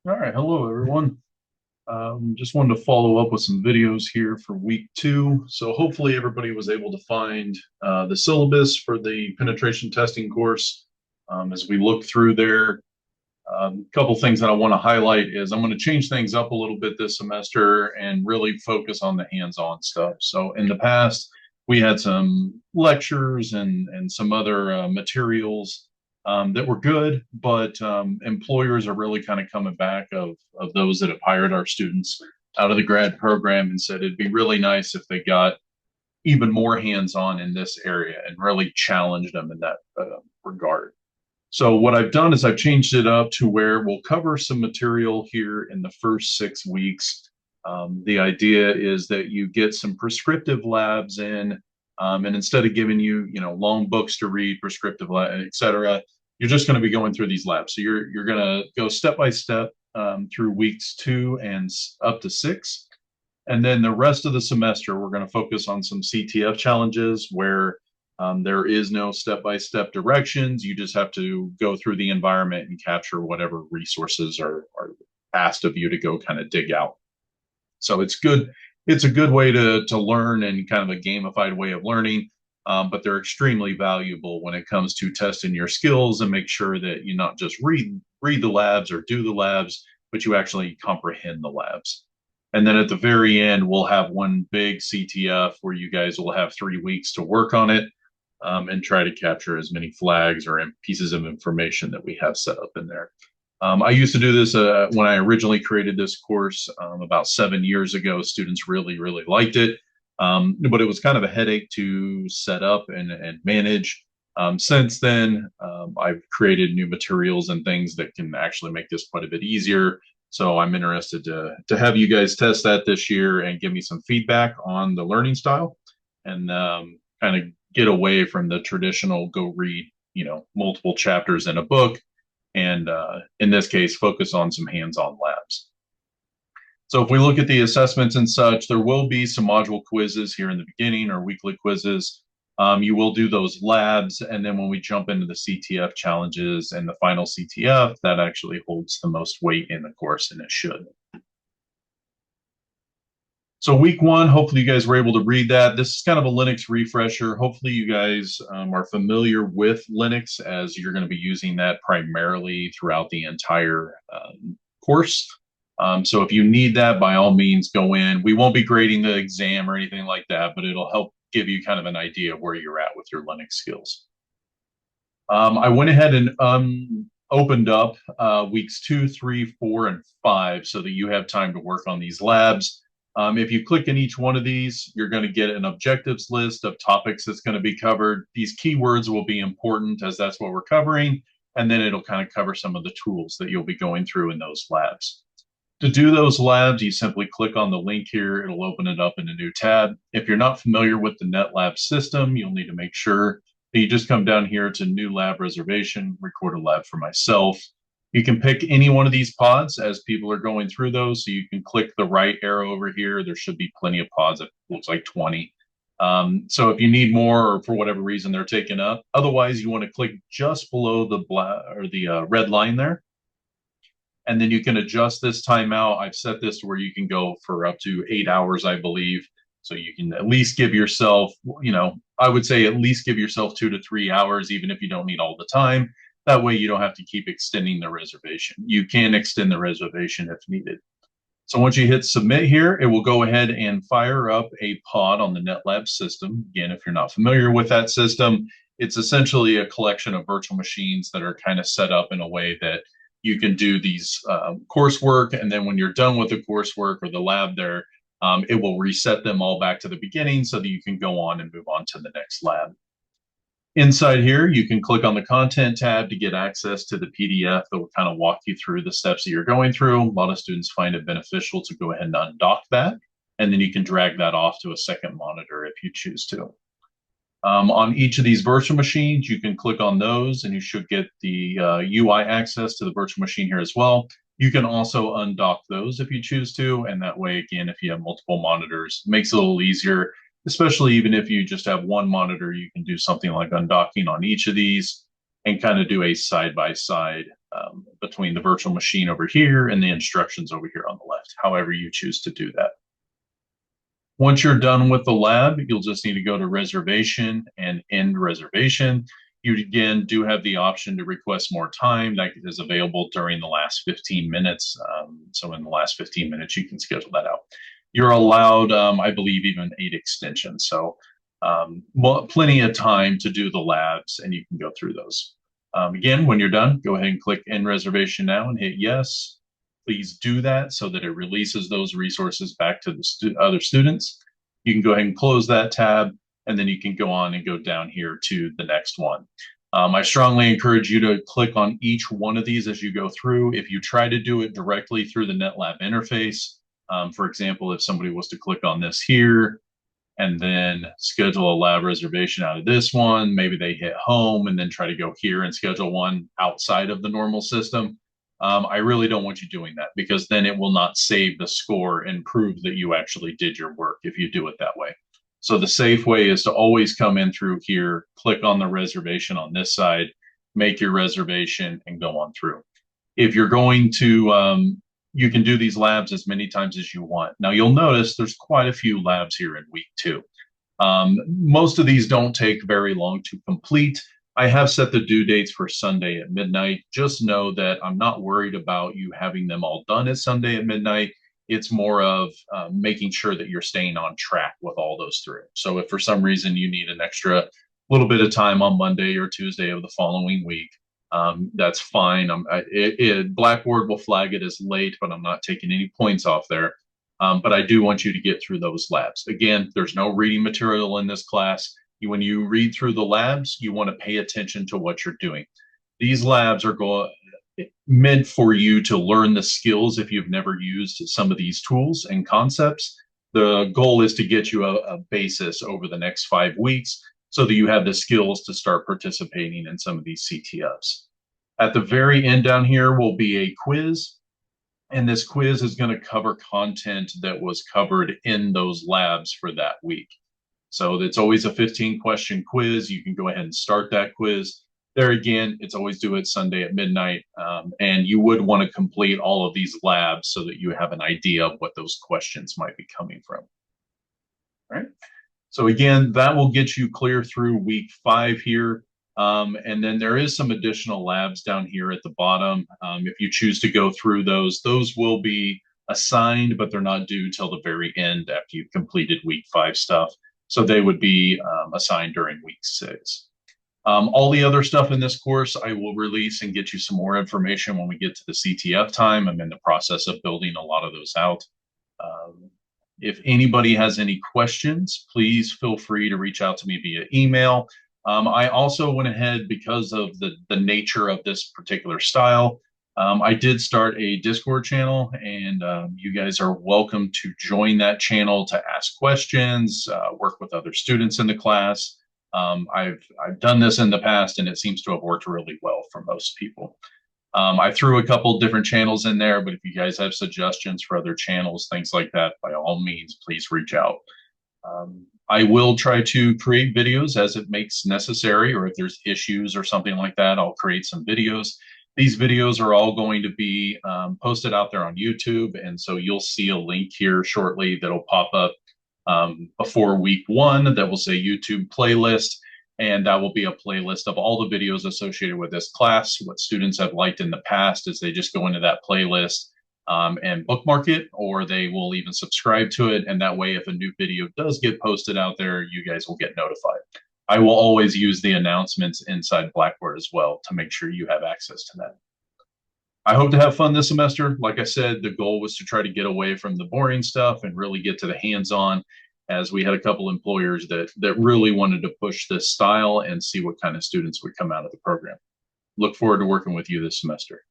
All right, hello everyone. Just wanted to follow up with some videos here for week two. So hopefully everybody was able to find the syllabus for the penetration testing course. As we look through there, a couple things that I want to highlight is I'm going to change things up a little bit this semester and really focus on the hands-on stuff. So in the past, we had some lectures and some other materials that were good, but employers are really kind of coming back of those that have hired our students out of the grad program and said it'd be really nice if they got even more hands-on in this area and really challenged them in that regard. So what I've done is I've changed it up to where we'll cover some material here in the first 6 weeks. The idea is that you get some prescriptive labs in, and instead of giving you, long books to read, prescriptive lab, et cetera, you're just going to be going through these labs. So you're going to go step by step through weeks 2 and up to 6. And then the rest of the semester, we're going to focus on some CTF challenges where there is no step-by-step directions. You just have to go through the environment and capture whatever resources are asked of you to go kind of dig out. So it's good. It's a good way to learn and kind of a gamified way of learning. But they're extremely valuable when it comes to testing your skills and make sure that you not just read the labs or do the labs, but you actually comprehend the labs. And then at the very end, we'll have one big CTF where you guys will have 3 weeks to work on it and try to capture as many flags or pieces of information that we have set up in there. I used to do this when I originally created this course about 7 years ago. Students really, really liked it, but it was kind of a headache to set up and manage. Since then, I've created new materials and things that can actually make this quite a bit easier. So I'm interested to have you guys test that this year and give me some feedback on the learning style and kind of get away from the traditional go read, multiple chapters in a book and in this case, focus on some hands-on labs. So if we look at the assessments and such, there will be some module quizzes here in the beginning or weekly quizzes. You will do those labs, and then when we jump into the CTF challenges and the final CTF, that actually holds the most weight in the course, and it should. So week one, hopefully you guys were able to read that. This is kind of a Linux refresher. Hopefully you guys are familiar with Linux as you're going to be using that primarily throughout the entire course. So if you need that, by all means, go in. We won't be grading the exam or anything like that, but it'll help give you kind of an idea of where you're at with your Linux skills. I went ahead and opened up weeks 2, 3, 4, and 5 so that you have time to work on these labs. If you click in each one of these, you're going to get an objectives list of topics that's going to be covered. These keywords will be important as that's what we're covering. And then it'll kind of cover some of the tools that you'll be going through in those labs. To do those labs, you simply click on the link here. It'll open it up in a new tab. If you're not familiar with the NetLab system, you'll need to make sure that you just come down here to new lab reservation, record a lab for myself. You can pick any one of these pods as people are going through those. So you can click the right arrow over here. There should be plenty of pods. It looks like 20. So if you need more or for whatever reason they're taken up, otherwise you want to click just below the red line there. And then you can adjust this timeout. I've set this to where you can go for up to 8 hours, I believe. So you can at least give yourself, I would say at least give yourself 2 to 3 hours, even if you don't need all the time. That way you don't have to keep extending the reservation. You can extend the reservation if needed. So once you hit submit here, it will go ahead and fire up a pod on the NetLab system. Again, if you're not familiar with that system, it's essentially a collection of virtual machines that are kind of set up in a way that you can do these coursework. And then when you're done with the coursework or the lab there, it will reset them all back to the beginning so that you can go on and move on to the next lab. Inside here, you can click on the content tab to get access to the PDF that will kind of walk you through the steps that you're going through. A lot of students find it beneficial to go ahead and undock that, and then you can drag that off to a second monitor if you choose to. On each of these virtual machines, you can click on those and you should get the UI access to the virtual machine here as well. You can also undock those if you choose to. And that way, again, if you have multiple monitors, it makes it a little easier, especially even if you just have one monitor, you can do something like undocking on each of these and kind of do a side-by-side between the virtual machine over here and the instructions over here on the left, however you choose to do that. Once you're done with the lab, you'll just need to go to reservation and end reservation. You again do have the option to request more time that is available during the last 15 minutes. So in the last 15 minutes, you can schedule that out. You're allowed, I believe, even 8 extensions. So well, plenty of time to do the labs, and you can go through those. Again, when you're done, go ahead and click end reservation now and hit yes. Please do that so that it releases those resources back to the other students. You can go ahead and close that tab, and then you can go on and go down here to the next one. I strongly encourage you to click on each one of these as you go through. If you try to do it directly through the NetLab interface, for example, if somebody was to click on this here and then schedule a lab reservation out of this one, maybe they hit home and then try to go here and schedule one outside of the normal system. I really don't want you doing that, because then it will not save the score and prove that you actually did your work if you do it that way. So the safe way is to always come in through here, click on the reservation on this side, make your reservation, and go on through. If you're going to, you can do these labs as many times as you want. Now you'll notice there's quite a few labs here in week 2. Most of these don't take very long to complete. I have set the due dates for Sunday at midnight. Just know that I'm not worried about you having them all done at Sunday at midnight. It's more of making sure that you're staying on track with all those through. So if for some reason you need an extra little bit of time on Monday or Tuesday of the following week, that's fine. Blackboard will flag it as late, but I'm not taking any points off there. But I do want you to get through those labs. Again, there's no reading material in this class. When you read through the labs, you want to pay attention to what you're doing. These labs are meant for you to learn the skills if you've never used some of these tools and concepts. The goal is to get you a basis over the next 5 weeks so that you have the skills to start participating in some of these CTFs. At the very end down here will be a quiz. And this quiz is going to cover content that was covered in those labs for that week. So it's always a 15-question quiz. You can go ahead and start that quiz. There again, it's always due at Sunday at midnight. And you would want to complete all of these labs so that you have an idea of what those questions might be coming from. All right. So again, that will get you clear through week 5 here. And then there is some additional labs down here at the bottom. If you choose to go through those will be assigned, but they're not due till the very end after you've completed week 5 stuff. So they would be assigned during week 6. All the other stuff in this course, I will release and get you some more information when we get to the CTF time. I'm in the process of building a lot of those out. If anybody has any questions, please feel free to reach out to me via email. I also went ahead, because of the nature of this particular style, I did start a Discord channel, and you guys are welcome to join that channel to ask questions, work with other students in the class. I've done this in the past, and it seems to have worked really well for most people. I threw a couple different channels in there, but if you guys have suggestions for other channels, things like that, by all means, please reach out. I will try to create videos as it makes necessary, or if there's issues or something like that, I'll create some videos. These videos are all going to be posted out there on YouTube, and so you'll see a link here shortly that'll pop up before week 1 that will say YouTube playlist, and that will be a playlist of all the videos associated with this class. What students have liked in the past is they just go into that playlist and bookmark it, or they will even subscribe to it, and that way if a new video does get posted out there, you guys will get notified. I will always use the announcements inside Blackboard as well to make sure you have access to that. I hope to have fun this semester. Like I said, the goal was to try to get away from the boring stuff and really get to the hands-on, as we had a couple employers that really wanted to push this style and see what kind of students would come out of the program. Look forward to working with you this semester.